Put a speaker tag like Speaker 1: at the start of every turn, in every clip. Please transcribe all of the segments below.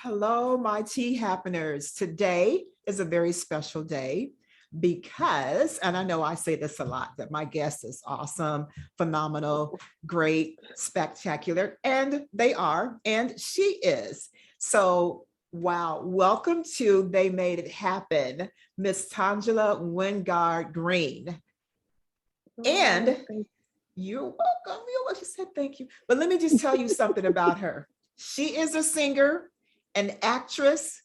Speaker 1: Hello, my tea happeners. Today is a very special day because, and I know I say this a lot, that my guest is awesome, phenomenal, great, spectacular, and they are, and she is. So, wow, welcome to They Made It Happen, Miss Tongela Wingard-Greene.
Speaker 2: Oh,
Speaker 1: And
Speaker 2: thank
Speaker 1: you're welcome. You're welcome. She said thank you. But let me just tell you something about her. She is a singer, an actress.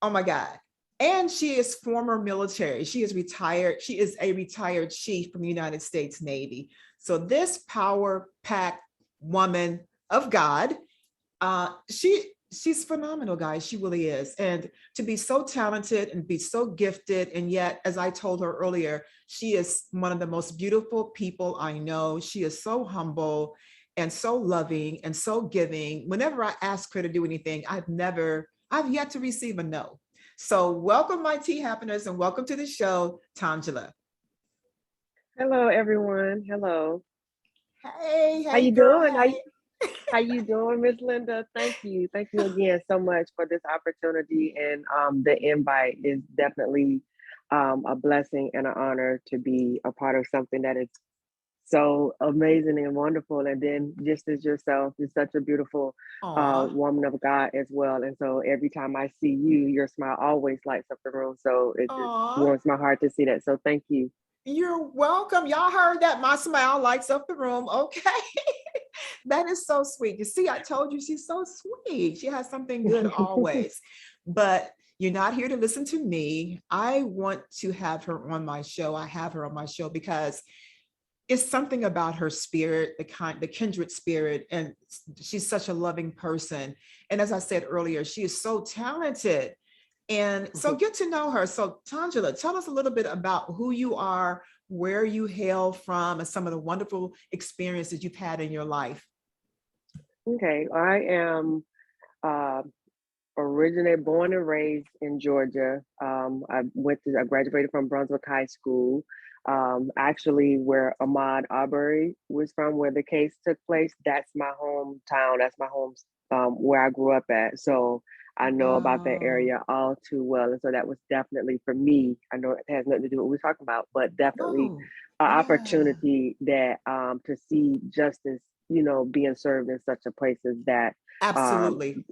Speaker 1: Oh my God. And she is former military. She is retired. She is a retired chief from the United States Navy. So this power packed woman of God, she's phenomenal, guys. She really is. And to be so talented and be so gifted, and yet, as I told her earlier, she is one of the most beautiful people I know. She is so humble and so loving and so giving. Whenever I ask her to do anything, I've yet to receive a no. So welcome, my tea happeners, and welcome to the show, Tongela.
Speaker 2: Hello, everyone. Hello.
Speaker 1: Hey,
Speaker 2: How
Speaker 1: hey,
Speaker 2: you
Speaker 1: girl,
Speaker 2: doing?
Speaker 1: hey.
Speaker 2: How you doing, Miss Linda? Thank you. Thank you again so much for this opportunity. And the invite is definitely a blessing and an honor to be a part of something that is so amazing and wonderful. And then just as yourself, you're such a beautiful
Speaker 1: Aw,
Speaker 2: woman of God as well. And so every time I see you, your smile always lights up the room. So it just
Speaker 1: aw.
Speaker 2: warms my heart to see that. So thank you.
Speaker 1: You're welcome. Y'all heard that. My smile lights up the room. Okay. That is so sweet. You see, I told you she's so sweet. She has something good always. But you're not here to listen to me. I want to have her on my show. I have her on my show because it's something about her spirit, the kindred spirit, and she's such a loving person. And as I said earlier, she is so talented. And so get to know her. So Tangela, tell us a little bit about who you are, where you hail from, and some of the wonderful experiences you've had in your life.
Speaker 2: Okay, I am uh, originally born and raised in Georgia. I graduated from Brunswick High School. Actually, where Ahmaud Arbery was from, where the case took place, that's my hometown. That's my home, where I grew up at. So I know about that
Speaker 1: Wow.
Speaker 2: area all too well. And so that was definitely for me. I know it has nothing to do with what we're talking about, but definitely
Speaker 1: No.
Speaker 2: an
Speaker 1: Yeah.
Speaker 2: opportunity that to see justice, being served in such a place as that. Um,
Speaker 1: Absolutely.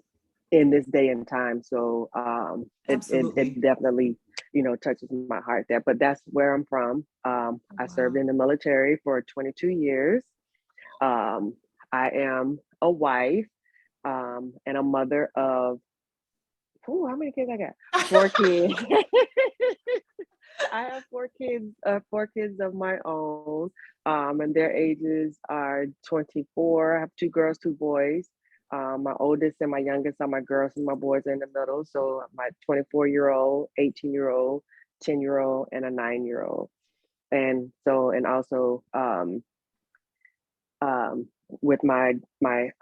Speaker 2: in this day and time. So it
Speaker 1: Absolutely.
Speaker 2: definitely, touches my heart there. But that's where I'm from. I served
Speaker 1: Wow.
Speaker 2: in the military for 22 years. Um, I am a wife and a mother of, how many kids I got? Four kids. I have four kids of my own, and their ages are 24. I have two girls, two boys. My oldest and my youngest are my girls, and my boys are in the middle. So my 24-year-old, 18-year-old, 10-year-old, and a 9-year-old. And so, and also, with my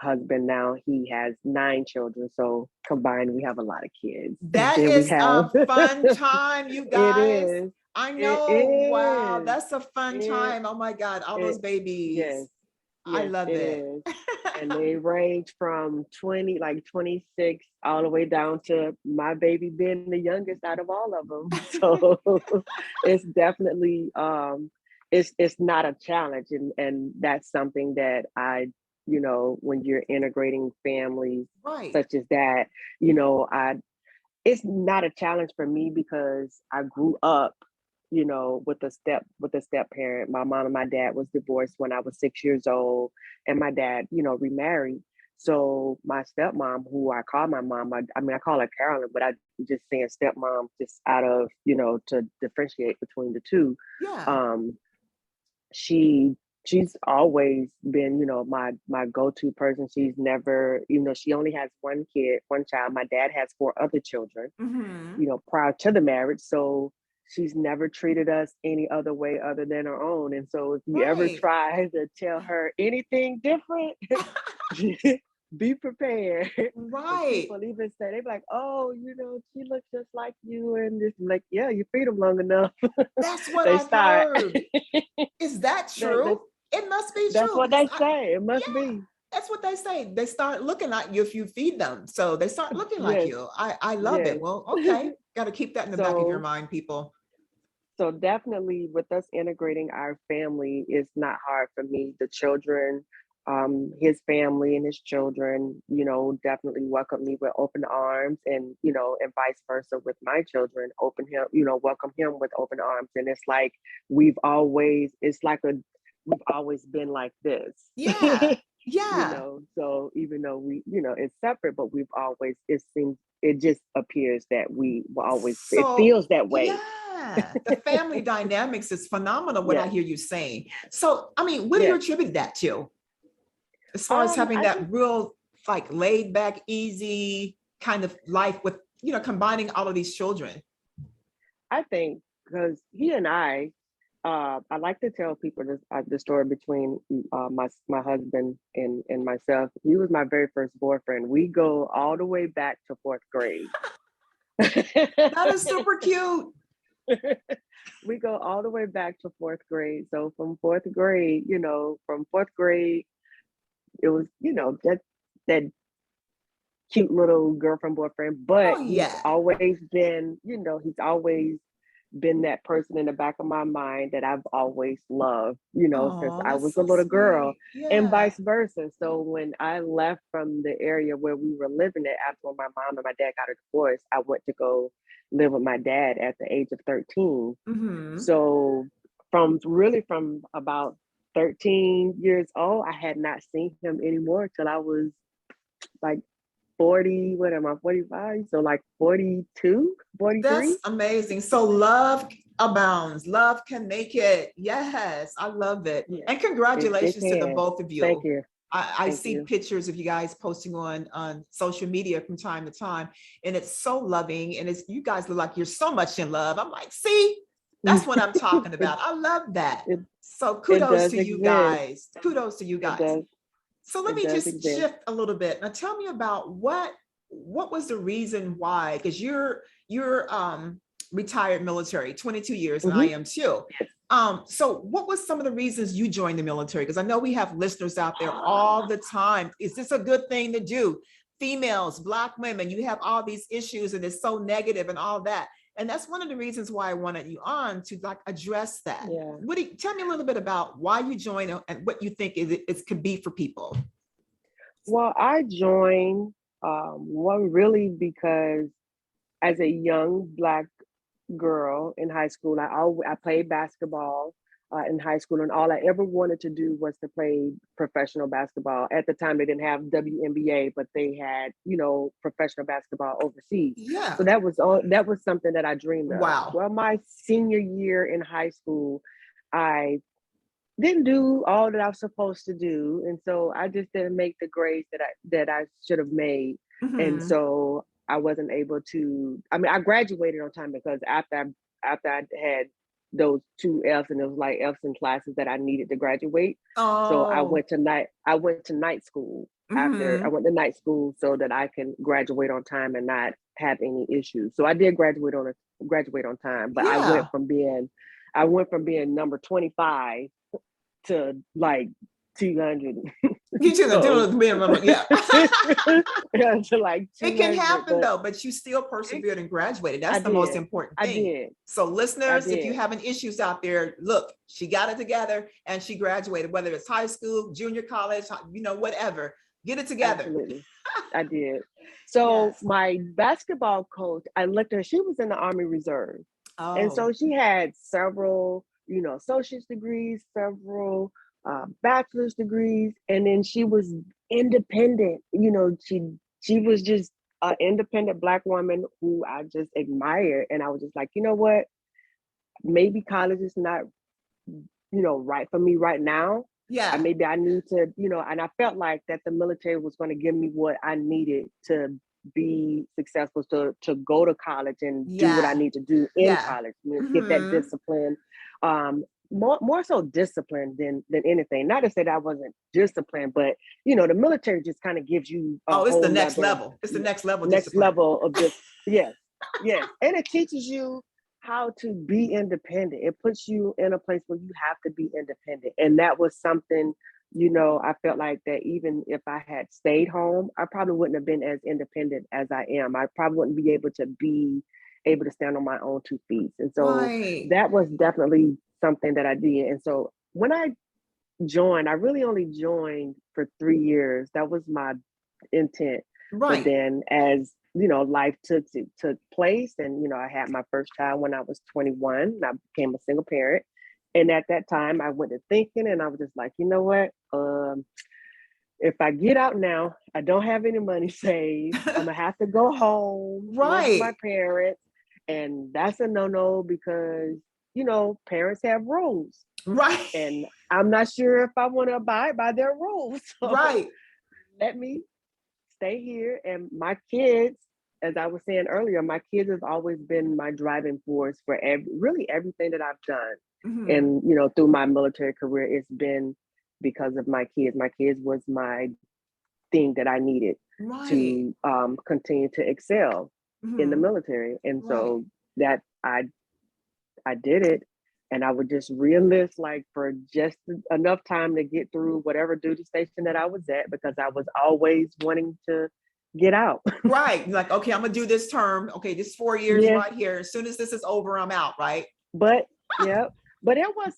Speaker 2: husband now, he has 9 children. So combined, we have a lot of kids. And
Speaker 1: That
Speaker 2: then we
Speaker 1: is
Speaker 2: have,
Speaker 1: a fun time, you
Speaker 2: it
Speaker 1: guys.
Speaker 2: is.
Speaker 1: I
Speaker 2: It
Speaker 1: know. Wow,
Speaker 2: is.
Speaker 1: that's a fun
Speaker 2: It
Speaker 1: time. Oh my God, all those
Speaker 2: it yes,
Speaker 1: babies. I
Speaker 2: yes,
Speaker 1: love
Speaker 2: it
Speaker 1: it.
Speaker 2: is. And they range from 20, like 26, all the way down to my baby being the youngest out of all of them. So it's definitely it's not a challenge, and that's something that when you're integrating families
Speaker 1: Right.
Speaker 2: such as that, I it's not a challenge for me because I grew up, with a step parent. My mom and my dad was divorced when I was 6 years old, and my dad, remarried. So my stepmom, who I call my mom, I mean I call her Carolyn, but I just saying stepmom just out of to differentiate between the two.
Speaker 1: Yeah.
Speaker 2: Um, she she's always been my go-to person. She's never, she only has one child. My dad has four other children,
Speaker 1: Hmm.
Speaker 2: prior to the marriage. So she's never treated us any other way other than her own. And so if you ever
Speaker 1: Right.
Speaker 2: try to tell her anything different, be prepared. Because
Speaker 1: Right.
Speaker 2: people even say, they be like, oh, she looks just like you. And just like, yeah, you feed them long enough.
Speaker 1: That's what
Speaker 2: They
Speaker 1: I've
Speaker 2: start.
Speaker 1: heard. Is that
Speaker 2: that,
Speaker 1: true?
Speaker 2: that's
Speaker 1: It must be
Speaker 2: that's
Speaker 1: true
Speaker 2: what
Speaker 1: because
Speaker 2: they say. It must
Speaker 1: yeah,
Speaker 2: be.
Speaker 1: That's what they say. They start looking like you if you feed them. So they start looking like
Speaker 2: Yes,
Speaker 1: you. I love it.
Speaker 2: yes.
Speaker 1: Well, okay. Got to keep that in the back of your
Speaker 2: So
Speaker 1: mind, people.
Speaker 2: so definitely with us integrating our family is not hard for me. The children, his family and his children, definitely welcome me with open arms, and and vice versa with my children, welcome him with open arms. And it's like we've always been like this.
Speaker 1: Yeah. Yeah.
Speaker 2: So even though it's separate, but it just appears that it
Speaker 1: So,
Speaker 2: feels that way.
Speaker 1: yeah, the family dynamics is phenomenal, what I
Speaker 2: Yes,
Speaker 1: hear you saying. So, I mean, what do you
Speaker 2: yes.
Speaker 1: attribute that to? As far as having
Speaker 2: I
Speaker 1: that
Speaker 2: just
Speaker 1: real, like, laid back, easy kind of life with, combining all of these children.
Speaker 2: I think because he and I like to tell people the story between my husband and myself. He was my very first boyfriend. We go all the way back to fourth grade.
Speaker 1: That is super cute.
Speaker 2: We go all the way back to fourth grade. So from fourth grade, it was that cute little girlfriend boyfriend,
Speaker 1: Oh,
Speaker 2: but
Speaker 1: yeah.
Speaker 2: he's always been that person in the back of my mind that I've always loved, since
Speaker 1: Oh,
Speaker 2: I
Speaker 1: that's
Speaker 2: was a
Speaker 1: so
Speaker 2: little girl,
Speaker 1: sweet.
Speaker 2: and
Speaker 1: Yeah.
Speaker 2: vice versa. So when I left from the area where we were living at after my mom and my dad got a divorce, I went to go live with my dad at the age of 13.
Speaker 1: Hmm.
Speaker 2: So from about 13 years old, I had not seen him anymore till I was like 40, what am I, 45? So like 42,
Speaker 1: That's
Speaker 2: 43.
Speaker 1: amazing. So love abounds. Love can make it. Yes, I love it.
Speaker 2: Yeah,
Speaker 1: And
Speaker 2: it
Speaker 1: congratulations to the
Speaker 2: can.
Speaker 1: both of
Speaker 2: Thank
Speaker 1: you.
Speaker 2: you.
Speaker 1: I
Speaker 2: Thank
Speaker 1: see
Speaker 2: you.
Speaker 1: pictures of you guys posting on social media from time to time, and it's so loving. And it's you guys look like you're so much in love. I'm like, see, that's what I'm talking
Speaker 2: it,
Speaker 1: about. I love that.
Speaker 2: it
Speaker 1: So
Speaker 2: it
Speaker 1: kudos
Speaker 2: does
Speaker 1: to you
Speaker 2: exist.
Speaker 1: guys. Kudos to you
Speaker 2: It
Speaker 1: guys.
Speaker 2: does.
Speaker 1: So let
Speaker 2: It
Speaker 1: me
Speaker 2: does
Speaker 1: just
Speaker 2: exist.
Speaker 1: shift a little bit. Now tell me about what was the reason why? Because you're retired military, 22 years, and I
Speaker 2: Hmm.
Speaker 1: am too. So what was some of the reasons you joined the military? Because I know we have listeners out there all the time. Is this a good thing to do? Females, Black women, you have all these issues and it's so negative and all that. And that's one of the reasons why I wanted you on to like address that.
Speaker 2: Yeah.
Speaker 1: Tell me a little bit about why you joined and what you think it could be for people?
Speaker 2: Well, I joined one really because as a young Black girl in high school, I played basketball in high school, and all I ever wanted to do was to play professional basketball. At the time, they didn't have WNBA, but they had professional basketball overseas. So
Speaker 1: Yeah.
Speaker 2: that was something that I dreamed of.
Speaker 1: Wow.
Speaker 2: Well, my senior year in high school, I didn't do all that I was supposed to do, and so I just didn't make the grades that I should have made, and
Speaker 1: Hmm.
Speaker 2: so I wasn't able to. I mean, I graduated on time because after I had those two Fs, and it was like Fs in classes that I needed to graduate. So
Speaker 1: Oh.
Speaker 2: I went to night school after I
Speaker 1: Hmm.
Speaker 2: went to night school so that I can graduate on time and not have any issues. So I did graduate on time, but
Speaker 1: Yeah.
Speaker 2: I went from being number 25 to like 200.
Speaker 1: You should have
Speaker 2: So
Speaker 1: done it. Yeah.
Speaker 2: yeah, to like
Speaker 1: It can
Speaker 2: 200,
Speaker 1: happen
Speaker 2: but
Speaker 1: though, but you still
Speaker 2: it,
Speaker 1: persevered and graduated. That's
Speaker 2: I
Speaker 1: the most
Speaker 2: did.
Speaker 1: important
Speaker 2: I
Speaker 1: thing.
Speaker 2: did.
Speaker 1: So,
Speaker 2: I
Speaker 1: listeners, if you
Speaker 2: did.
Speaker 1: having issues out there, look, she got it together and she graduated, whether it's high school, junior college, whatever. Get it together.
Speaker 2: Absolutely. I did. So
Speaker 1: Yes.
Speaker 2: my basketball coach, I looked at her, she was in the Army Reserve. And
Speaker 1: Oh,
Speaker 2: so she had several, associate's degrees, several bachelor's degrees, and then she was independent. She was just an independent Black woman who I just admired, and I was just like, you know what? Maybe college is not, right for me right now.
Speaker 1: yeah.
Speaker 2: Maybe I need to, and I felt like that the military was going to give me what I needed to be successful, to go to college and do what I
Speaker 1: Yeah.
Speaker 2: need to do in
Speaker 1: Yeah.
Speaker 2: college, get that
Speaker 1: Hmm.
Speaker 2: discipline, more so discipline than anything. Not to say that I wasn't disciplined, but the military just kind of gives you a
Speaker 1: Oh, it's the
Speaker 2: whole
Speaker 1: next
Speaker 2: nother
Speaker 1: level. It's the next level
Speaker 2: next
Speaker 1: discipline.
Speaker 2: level of this. Yes, yes, and it teaches you how to be independent. It puts you in a place where you have to be independent, and that was something I felt like that even if I had stayed home, I probably wouldn't have been as independent as I am. I probably wouldn't be able to stand on my own 2 feet. And so
Speaker 1: Right.
Speaker 2: that was definitely something that I did. And so when I joined, I really only joined for 3 years. That was my intent. But
Speaker 1: Right.
Speaker 2: then as life took place, and I had my first child when I was 21, and I became a single parent. And at that time I went to thinking, and I was just like, you know what? If I get out now, I don't have any money saved. I'm gonna have to go home, live with my
Speaker 1: Right.
Speaker 2: parents. And that's a no-no because, parents have rules.
Speaker 1: Right.
Speaker 2: And I'm not sure if I want to abide by their rules. So
Speaker 1: Right.
Speaker 2: let me stay here. And my kids, as I was saying earlier, my kids has always been my driving force for really everything that I've done.
Speaker 1: Mhm.
Speaker 2: And through my military career, it's been because of my kids. My kids was my thing that I needed
Speaker 1: Right.
Speaker 2: to continue to excel in the
Speaker 1: Mhm.
Speaker 2: military. And
Speaker 1: Right.
Speaker 2: so that I did it, and I would just re-enlist like for just enough time to get through whatever duty station that I was at, because I was always wanting to get out.
Speaker 1: Right. Like, okay, I'm gonna do this term. Okay, this 4 years
Speaker 2: Yeah,
Speaker 1: right here. As soon as this is over, I'm out, right?
Speaker 2: but yeah, but it was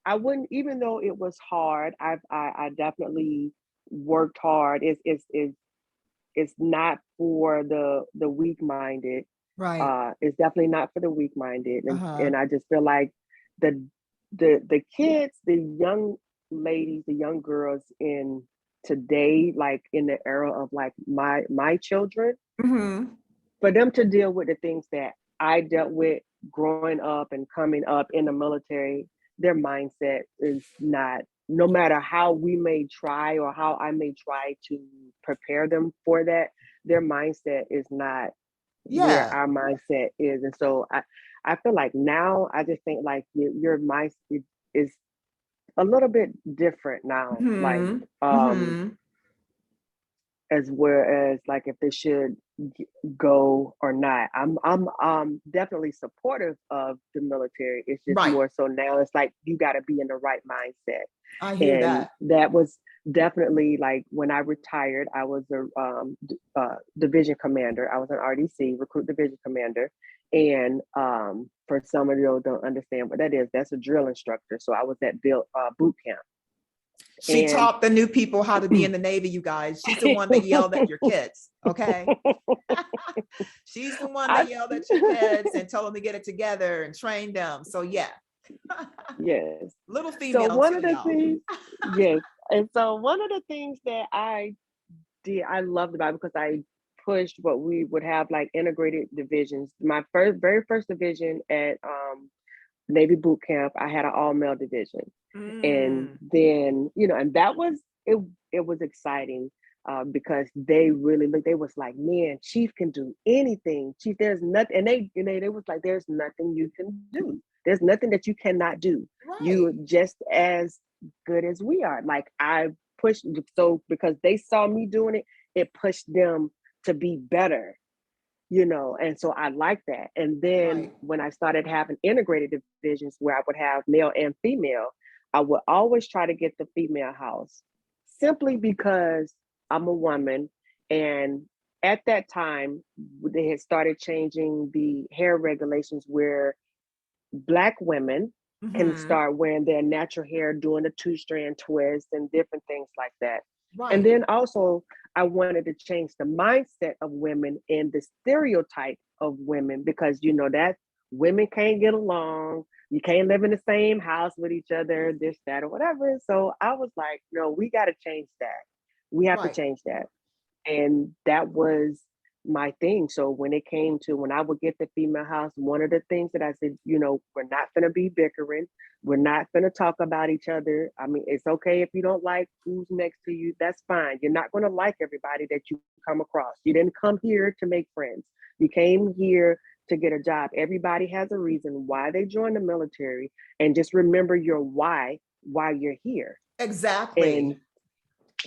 Speaker 2: I wouldn't, even though it was hard, I definitely worked hard. It's not for the weak minded.
Speaker 1: Right.
Speaker 2: It's definitely not for the weak minded.
Speaker 1: Uh-huh.
Speaker 2: And I just feel like the the kids, the young ladies, the young girls in today, like in the era of like my children,
Speaker 1: Mhm.
Speaker 2: for them to deal with the things that I dealt with growing up and coming up in the military, their mindset is not, no matter how we may try or how I may try to prepare them for that, their mindset is not where
Speaker 1: Yeah.
Speaker 2: our mindset is. And so I feel like now I just think like your mindset is a little bit different now. Like,
Speaker 1: Mhm. Mhm.
Speaker 2: as whereas like if it should go or not. I'm definitely supportive of the military. It's just
Speaker 1: Right.
Speaker 2: more so now it's like you got to be in the right mindset.
Speaker 1: I hear
Speaker 2: And
Speaker 1: that.
Speaker 2: that was definitely like when I retired, I was a division commander. I was an RDC, recruit division commander. And for some of you who don't understand what that is, that's a drill instructor. So I was at boot camp.
Speaker 1: She
Speaker 2: And
Speaker 1: taught the new people how to be in the Navy, you guys. She's the one that yelled at your kids, okay? She's the one
Speaker 2: I
Speaker 1: that yelled at your kids and told them to get it together and train them. So yeah.
Speaker 2: yes.
Speaker 1: Little
Speaker 2: So
Speaker 1: female
Speaker 2: one
Speaker 1: too,
Speaker 2: of the
Speaker 1: y'all.
Speaker 2: things, yes. And so one of the things that I loved about it, because I pushed what we would have like integrated divisions. My very first division at Navy boot camp, I had an all male division. And
Speaker 1: Mm.
Speaker 2: then, and that was it was exciting because they really look, they was like, man, Chief can do anything. Chief, there's nothing, and they was like, there's nothing you can do. There's nothing that you cannot do.
Speaker 1: Right.
Speaker 2: You're just as good as we are. Like I pushed, so because they saw me doing it, it pushed them to be better, and so I like that. And then
Speaker 1: Right.
Speaker 2: when I started having integrated divisions where I would have male and female, I would always try to get the female house, simply because I'm a woman. And at that time, they had started changing the hair regulations where Black women can
Speaker 1: Mm-hmm.
Speaker 2: start wearing their natural hair, doing a 2-strand twist and different things like that. And
Speaker 1: Right.
Speaker 2: then also, I wanted to change the mindset of women and the stereotype of women, because that women can't get along. You can't live in the same house with each other, this, that, or whatever. So I was like, no, we got to change that. We have to
Speaker 1: Right.
Speaker 2: change that. And that was my thing. So when I would get the female house, one of the things that I said, we're not going to be bickering. We're not going to talk about each other. I mean, it's okay if you don't like who's next to you. That's fine. You're not going to like everybody that you come across. You didn't come here to make friends. You came here to get a job. Everybody has a reason why they joined the military. And just remember your why you're here.
Speaker 1: Exactly.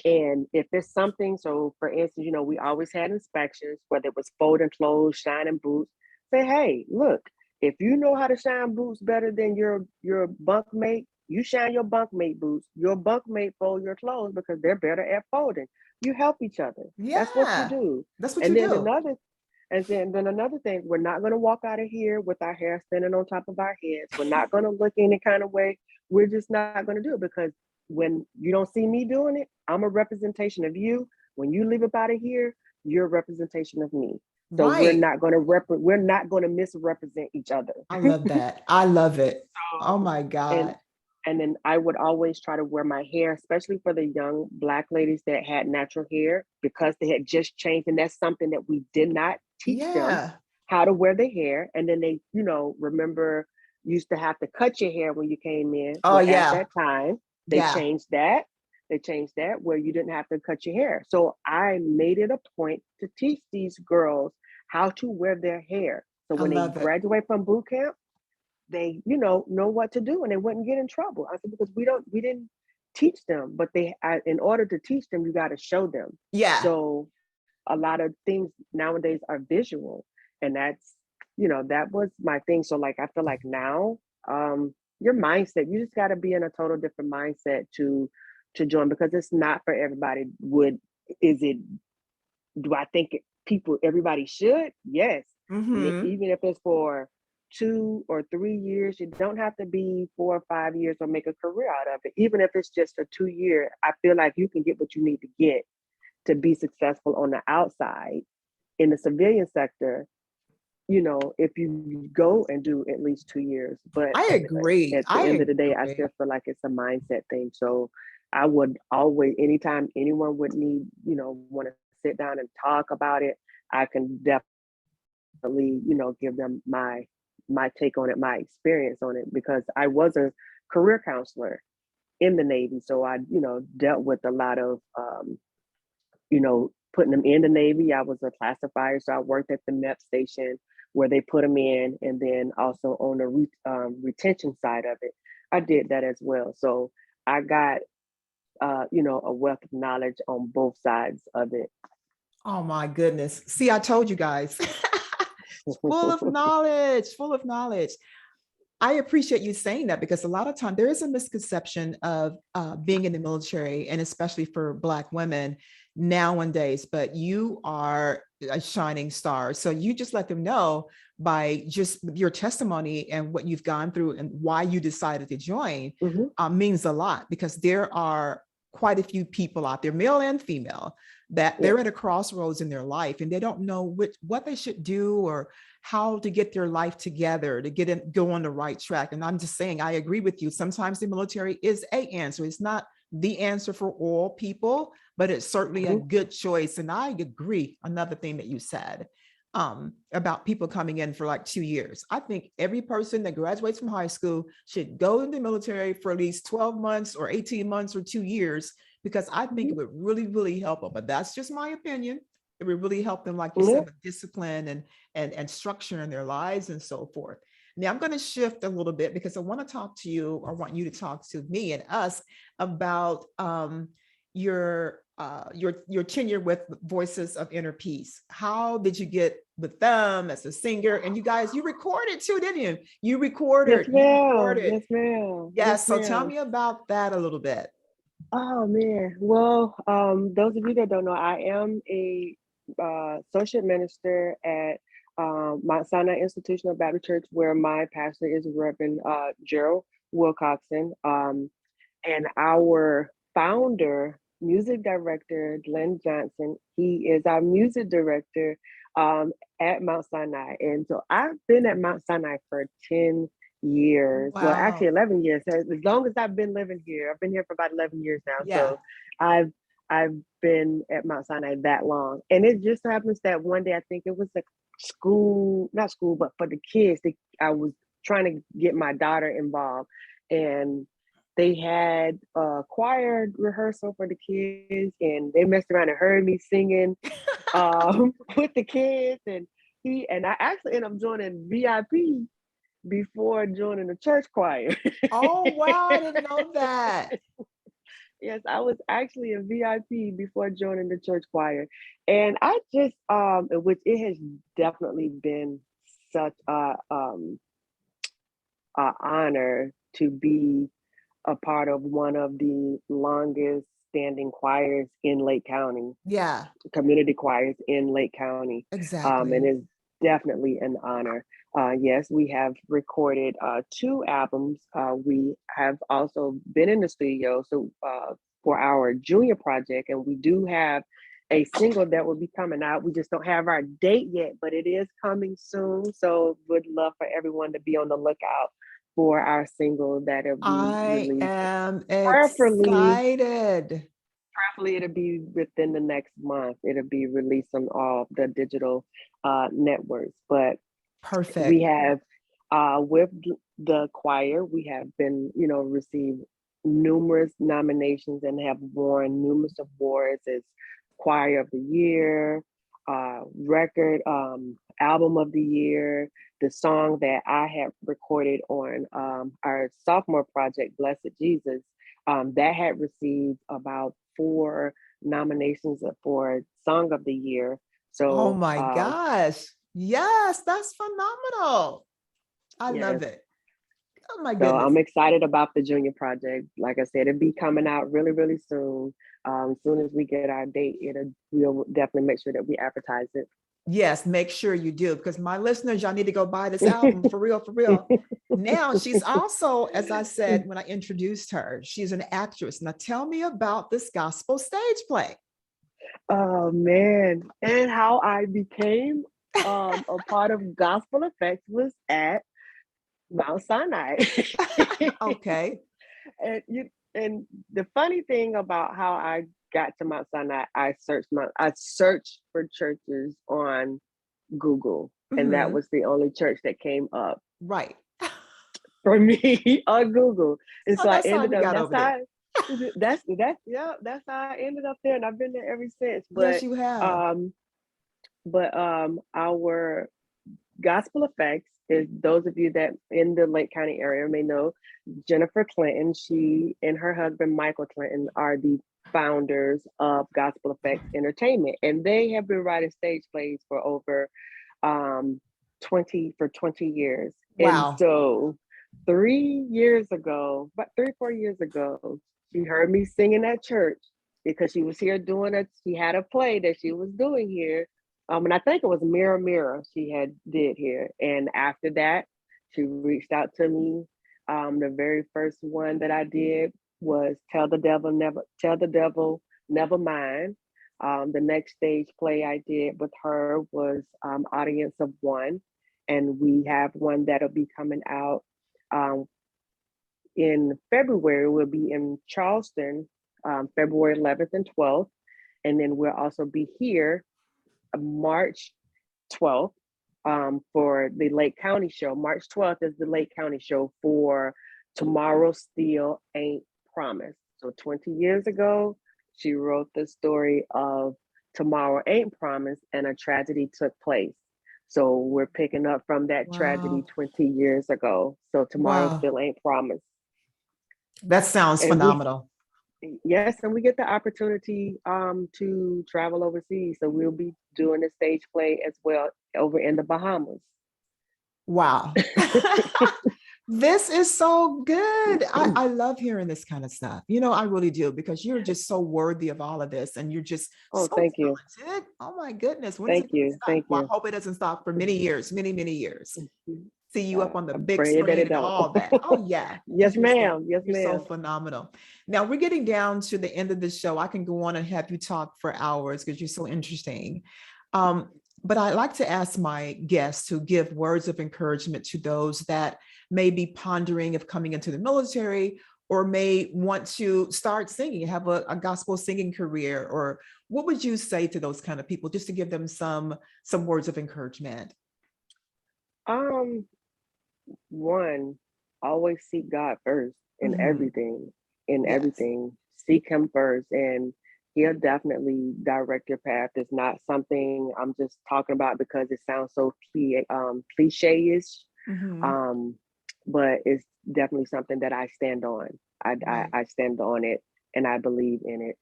Speaker 2: And if it's something, so for instance, we always had inspections, whether it was folding clothes, shining boots. Say, hey, look, if you know how to shine boots better than your bunk mate, You shine your bunkmate boots. Your bunkmate fold your clothes because they're better at folding. You help each other. That's what you
Speaker 1: Yeah,
Speaker 2: do.
Speaker 1: that's what
Speaker 2: And
Speaker 1: you
Speaker 2: then
Speaker 1: do.
Speaker 2: another and then another thing, we're not going to walk out of here with our hair standing on top of our heads. We're not going to look any kind of way. We're just not going to do it because when you don't see me doing it, I'm a representation of you. When you leave up out of here, you're a representation of me. So
Speaker 1: Right.
Speaker 2: we're not going to misrepresent each other.
Speaker 1: I love that. I love it. Oh
Speaker 2: So,
Speaker 1: my
Speaker 2: and
Speaker 1: God.
Speaker 2: and then I would always try to wear my hair, especially for the young Black ladies that had natural hair, because they had just changed. And that's something that we did not teach them
Speaker 1: Yeah.
Speaker 2: how to wear their hair. And then they, remember, used to have to cut your hair when you came in.
Speaker 1: Oh
Speaker 2: Well, at
Speaker 1: yeah.
Speaker 2: that time, they
Speaker 1: Yeah.
Speaker 2: changed that. They changed that where you didn't have to cut your hair. So I made it a point to teach these girls how to wear their hair. So
Speaker 1: I
Speaker 2: when they
Speaker 1: love it.
Speaker 2: graduate from boot camp, they know what to do and they wouldn't get in trouble. I said, because we didn't teach them, but in order to teach them, you got to show them.
Speaker 1: Yeah.
Speaker 2: So a lot of things nowadays are visual, and that was my thing. So like I feel like now, your mindset, you just got to be in a total different mindset to join, because it's not for everybody. Is it Do I think everybody should? Yes. And
Speaker 1: Mm-hmm.
Speaker 2: even if it's for 2 or 3 years, you don't have to be 4 or 5 years or make a career out of it. Even if it's just a 2 year, I feel like you can get what you need to get to be successful on the outside in the civilian sector, if you go and do at least 2 years. But
Speaker 1: I agree.
Speaker 2: at the end
Speaker 1: I
Speaker 2: of the day, I
Speaker 1: agree.
Speaker 2: still feel like it's a mindset thing. So I would always, anytime anyone would need, want to sit down and talk about it, I can definitely, give them my take on it, my experience on it, because I was a career counselor in the Navy. So I, dealt with a lot of putting them in the Navy. I was a classifier, so I worked at the MEP station where they put them in, and then also on the retention side of it, I did that as well. So I got, a wealth of knowledge on both sides of it.
Speaker 1: Oh my goodness. See, I told you guys. Full of knowledge, full of knowledge. I appreciate you saying that because a lot of time there is a misconception of being in the military, and especially for Black women nowadays, but you are a shining star. So you just let them know by just your testimony and what you've gone through and why you decided to join
Speaker 2: Mhm.
Speaker 1: means a lot, because there are quite a few people out there, male and female, that
Speaker 2: Yeah.
Speaker 1: they're at a crossroads in their life and they don't know what they should do or how to get their life together to go on the right track. And I'm just saying, I agree with you. Sometimes the military is a answer. It's not the answer for all people, but it's certainly a
Speaker 2: Mhm.
Speaker 1: good choice. And I agree. Another thing that you said about people coming in for like 2 years. I think every person that graduates from high school should go in the military for at least 12 months or 18 months or 2 years, because I think it
Speaker 2: Mhm.
Speaker 1: would really, really help them. But that's just my opinion. It would really help them, like you
Speaker 2: Yeah.
Speaker 1: said, with discipline and structure in their lives and so forth. Now I'm going to shift a little bit because I want to talk to you, or want you to talk to me and us about your tenure with Voices of Inner Peace. How did you get with them as a singer? And you guys, you recorded too, didn't you? You
Speaker 2: Yes,
Speaker 1: recorded, you
Speaker 2: ma'am.
Speaker 1: recorded.
Speaker 2: Yes, ma'am. Yes,
Speaker 1: Yes. So tell
Speaker 2: ma'am.
Speaker 1: me about that a little bit.
Speaker 2: Oh man. Well, those of you that don't know, I am a associate minister at Mount Sinai Institutional Baptist Church, where my pastor is Reverend Gerald Wilcoxon. And our founder, music director, Glenn Johnson, he is our music director at Mount Sinai. And so I've been at Mount Sinai for 10 years. Well, actually
Speaker 1: Wow.
Speaker 2: 11 years. As long as I've been living here. I've been here for about 11 years now.
Speaker 1: Yeah.
Speaker 2: So I've I've been at Mount Sinai that long. And it just happens that one day, I think it was a school, not school, but for the kids, I was trying to get my daughter involved. And they had a choir rehearsal for the kids, and they messed around and heard me singing with the kids. And I actually ended up joining VIP before joining the church choir.
Speaker 1: Oh, wow. I didn't know that.
Speaker 2: Yes, I was actually a VIP before joining the church choir. And I just which it has definitely been such a honor to be a part of one of the longest standing choirs in Lake County,
Speaker 1: Yeah,
Speaker 2: community choirs in Lake County. And
Speaker 1: exactly.
Speaker 2: it's definitely an honor. Yes, we have recorded 2 albums. We have also been in the studio for our junior project, and we do have a single that will be coming out. We just don't have our date yet, but it is coming soon. So would love for everyone to be on the lookout for our single that'll be
Speaker 1: I
Speaker 2: released.
Speaker 1: am
Speaker 2: Prayerfully,
Speaker 1: excited.
Speaker 2: Prayerfully, it'll be within the next month. It'll be released on all the digital networks. But we
Speaker 1: Perfect.
Speaker 2: have, with the choir, we have been, received numerous nominations and have won numerous awards as Choir of the Year, record album of the year. The song that I had recorded on our sophomore project, Blessed Jesus, that had received about 4 nominations for Song of the Year.
Speaker 1: Oh
Speaker 2: So
Speaker 1: my gosh. Yes, that's phenomenal. I
Speaker 2: yes,
Speaker 1: love it. Oh my
Speaker 2: so
Speaker 1: goodness.
Speaker 2: I'm excited about the junior project. Like I said, it'll be coming out really, really soon. As soon as we get our date, we'll definitely make sure that we advertise
Speaker 1: Yes, make sure you do, because my listeners, y'all need to go buy this album
Speaker 2: it.
Speaker 1: for real, for real. Now, she's also, as I said when I introduced her, she's an actress. Now, tell me about this gospel stage play.
Speaker 2: Oh man. And how I became a part of Gospel Effects was at Mount Sinai.
Speaker 1: Okay.
Speaker 2: And the funny thing about how I got to Mount Sinai, I searched for churches on Google, and that
Speaker 1: Mhm.
Speaker 2: was the only church that came up
Speaker 1: Right.
Speaker 2: for me on Google. And
Speaker 1: Oh,
Speaker 2: so I
Speaker 1: that's how
Speaker 2: ended
Speaker 1: you
Speaker 2: up
Speaker 1: got over there.
Speaker 2: that's how I ended up there, and I've been there ever since.
Speaker 1: Yes, you have.
Speaker 2: Um our Gospel Effects is, those of you that in the Lake County area may know, Jennifer Clinton. She and her husband Michael Clinton are the founders of Gospel Effects Entertainment, and they have been writing stage plays for over um 20 years. And
Speaker 1: Wow.
Speaker 2: so 3 years ago, about 3 4 years ago, she heard me singing at church because she was here she had a play that she was doing here. And I think it was Mirror Mirror she had did here. And after that, she reached out to me. The very first one that I did was Tell the Devil Never Mind. The next stage play I did with her was Audience of One, and we have one that'll be coming out um, in February. We'll be in Charleston, February 11th and 12th, and then we'll also be here March 12th for the Lake County show. March 12th is the Lake County show for Tomorrow Still Ain't Promised. So 20 years ago, she wrote the story of Tomorrow Ain't Promised, and a tragedy took place. So we're picking up from that tragedy
Speaker 1: Wow.
Speaker 2: 20 years ago. So tomorrow
Speaker 1: Wow.
Speaker 2: still ain't promised.
Speaker 1: That sounds
Speaker 2: And we
Speaker 1: phenomenal.
Speaker 2: Yes, and we get the opportunity to travel overseas. So we'll be doing a stage play as well over in the Bahamas.
Speaker 1: Wow. This is so good. I love hearing this kind of stuff. I really do, because you're just so worthy of all of this, and you're just
Speaker 2: Oh,
Speaker 1: so
Speaker 2: thank you.
Speaker 1: talented. Oh my goodness. When is
Speaker 2: Thank
Speaker 1: it going to
Speaker 2: you.
Speaker 1: stop?
Speaker 2: Thank
Speaker 1: Well,
Speaker 2: you.
Speaker 1: I hope it doesn't stop for many years, many, many years. See you up on the
Speaker 2: I
Speaker 1: big
Speaker 2: pray that
Speaker 1: screen
Speaker 2: it
Speaker 1: and
Speaker 2: don't.
Speaker 1: all that. Oh yeah,
Speaker 2: Yes,
Speaker 1: because
Speaker 2: ma'am. Yes,
Speaker 1: you're so
Speaker 2: ma'am.
Speaker 1: phenomenal. Now we're getting down to the end of the show. I can go on and have you talk for hours because you're so interesting. Um, but I like to ask my guests to give words of encouragement to those that may be pondering of coming into the military, or may want to start singing, have a gospel singing career. Or what would you say to those kind of people, just to give them some words of encouragement?
Speaker 2: Um, One, always seek God first in
Speaker 1: Mhm.
Speaker 2: everything. In
Speaker 1: Yes.
Speaker 2: everything, seek Him first, and He'll definitely direct your path. It's not something I'm just talking about because it sounds so cliche-ish,
Speaker 1: Mhm.
Speaker 2: um, but it's definitely something that I stand on.
Speaker 1: Right.
Speaker 2: I stand on it, and I believe in it.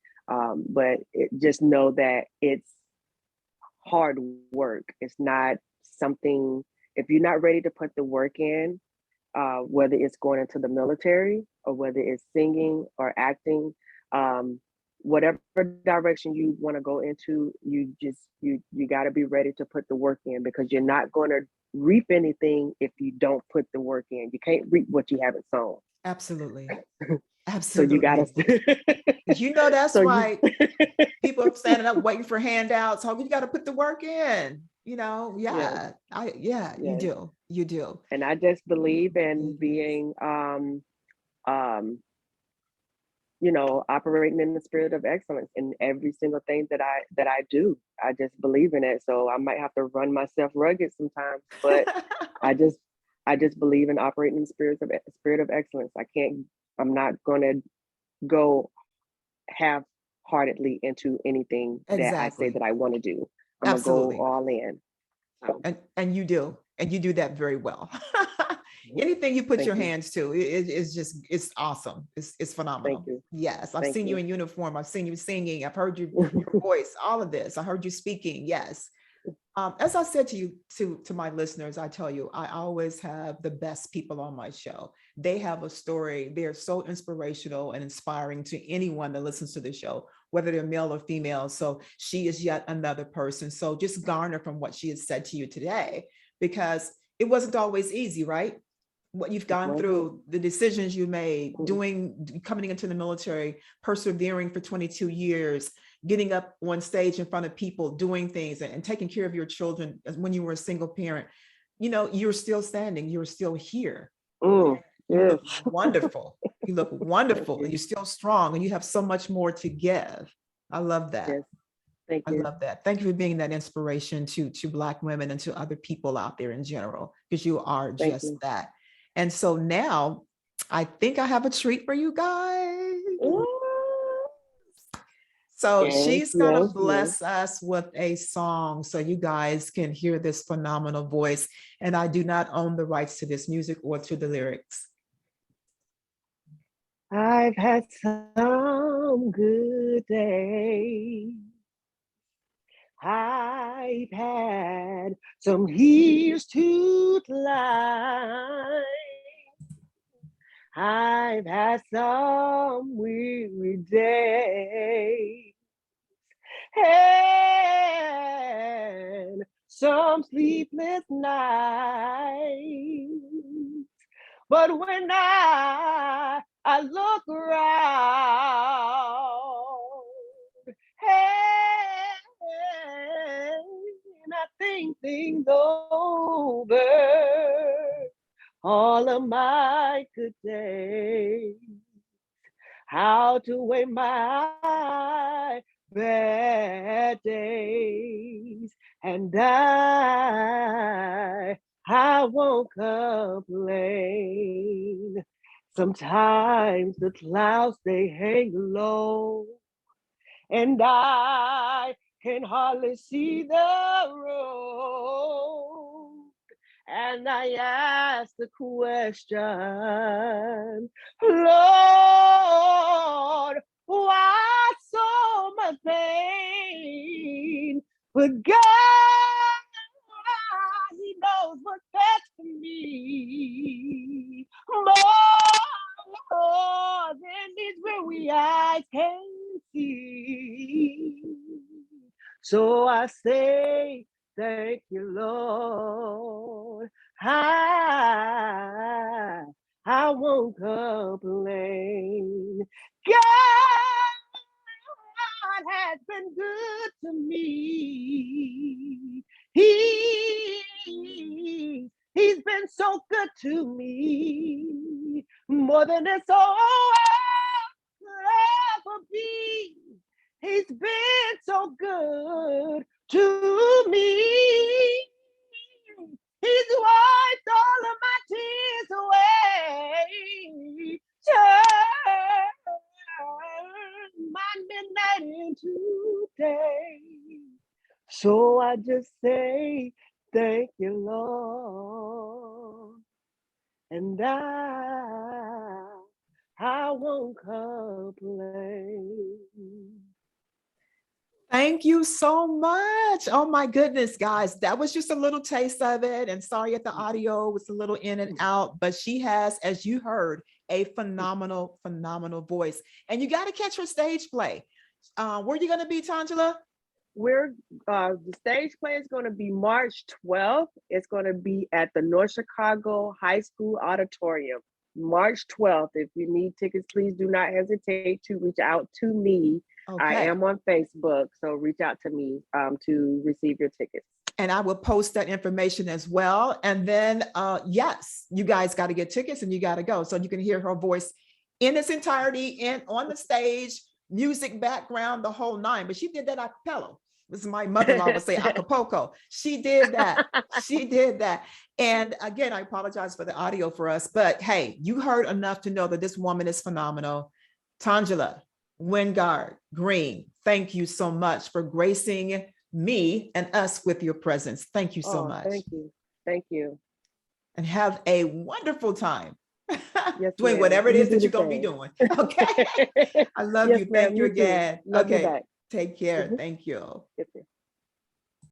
Speaker 2: Just know that it's hard work. It's not something, if you're not ready to put the work in, whether it's going into the military or whether it's singing or acting, whatever direction you want to go into, you got to be ready to put the work in, because you're not going to reap anything if you don't put the work in. You can't reap what you haven't sown.
Speaker 1: Absolutely.
Speaker 2: So you got
Speaker 1: Absolutely.
Speaker 2: to.
Speaker 1: That's
Speaker 2: So
Speaker 1: right. People are standing up waiting for handouts. Oh, you got to put the work in. Yeah,
Speaker 2: Yes,
Speaker 1: you
Speaker 2: yes.
Speaker 1: do. You do.
Speaker 2: And I just believe in
Speaker 1: Yes.
Speaker 2: being, um, operating in the spirit of excellence in every single thing that I do. I just believe in it. So I might have to run myself rugged sometimes, but I just I just believe in operating in the spirit of excellence. I'm not gonna go half-heartedly into anything that I say
Speaker 1: Exactly.
Speaker 2: that I want to do. I'm gonna go
Speaker 1: Absolutely.
Speaker 2: all in. So
Speaker 1: And you do. And you do that very well. Anything you put
Speaker 2: thank
Speaker 1: your
Speaker 2: you.
Speaker 1: hands to, it's awesome. It's
Speaker 2: Thank
Speaker 1: phenomenal.
Speaker 2: you.
Speaker 1: Yes, I've
Speaker 2: Thank
Speaker 1: seen you
Speaker 2: you.
Speaker 1: in uniform. I've seen you singing. I've heard your voice, all of this. I heard you speaking. Yes. As I said to you, to my listeners, I tell you, I always have the best people on my show. They have a story. They're so inspirational and inspiring to anyone that listens to the show, whether they're male or female. So she is yet another person. So just garner from what she has said to you today, because it wasn't always easy, right? What you've
Speaker 2: It
Speaker 1: gone
Speaker 2: wasn't.
Speaker 1: through, the decisions you made,
Speaker 2: Mm.
Speaker 1: coming into the military, persevering for 22 years, getting up on stage in front of people, doing things, and taking care of your children when you were a single parent. You're still standing, you're still here. You
Speaker 2: Yes.
Speaker 1: look wonderful. You look
Speaker 2: Thank
Speaker 1: wonderful.
Speaker 2: you.
Speaker 1: You're still strong, and you have so much more to give. I love that.
Speaker 2: Yes. Thank
Speaker 1: I
Speaker 2: you.
Speaker 1: love that. Thank you for being that inspiration to Black women and to other people out there in general, because you are
Speaker 2: Thank
Speaker 1: just
Speaker 2: you.
Speaker 1: that. And so now I think I have a treat for you guys. So
Speaker 2: Yes,
Speaker 1: she's going to
Speaker 2: yes, yes.
Speaker 1: bless us with a song so you guys can hear this phenomenal voice. And I do not own the rights to this music or to the lyrics.
Speaker 2: I've had some good days. I've had some hills to climb. I've had some weary days and some sleepless nights. But when I look around, and I think things over, all of my good days, how to weigh my bad days, and I won't complain. Sometimes the clouds they hang low, and I can hardly see the road. And I ask the question, Lord, why so much pain? But God, He knows what's best for me. More than these weary eyes can see. So I say, thank you, Lord. I won't complain. God has been good to me. He's been so good to me, more than this whole world could ever be. He's been so good to me. He's wiped all of my tears away. Turn my midnight into day. So I just say, thank you, Lord. And I won't complain.
Speaker 1: Thank you so much. Oh my goodness, guys. That was just a little taste of it. And sorry if the audio was a little in and out, but she has, as you heard, a phenomenal, phenomenal voice. And you got to catch her stage play. Where are you going to be, Tongela?
Speaker 2: The stage play is going to be March 12th. It's going to be at the North Chicago High School Auditorium, March 12th. If you need tickets, please do not hesitate to reach out to me.
Speaker 1: Okay.
Speaker 2: I am on Facebook, so reach out to me to receive your tickets.
Speaker 1: And I will post that information as well. And then, yes, you guys got to get tickets and you got to go. So you can hear her voice in its entirety and on the stage, music background, the whole nine. But she did that a cappella. This is my mother-in-law would say Acapulco. She did that. She did that. And again, I apologize for the audio for us, but hey, you heard enough to know that this woman is phenomenal. Tongela Wingard-Greene, thank you so much for gracing me and us with your presence. Thank you so much.
Speaker 2: Thank you. Thank you.
Speaker 1: And have a wonderful time.
Speaker 2: Yes,
Speaker 1: doing whatever it is that you're going to be doing. Okay. I love you. Thank you again.
Speaker 2: Love you back.
Speaker 1: Take care. Thank you.
Speaker 2: Yes,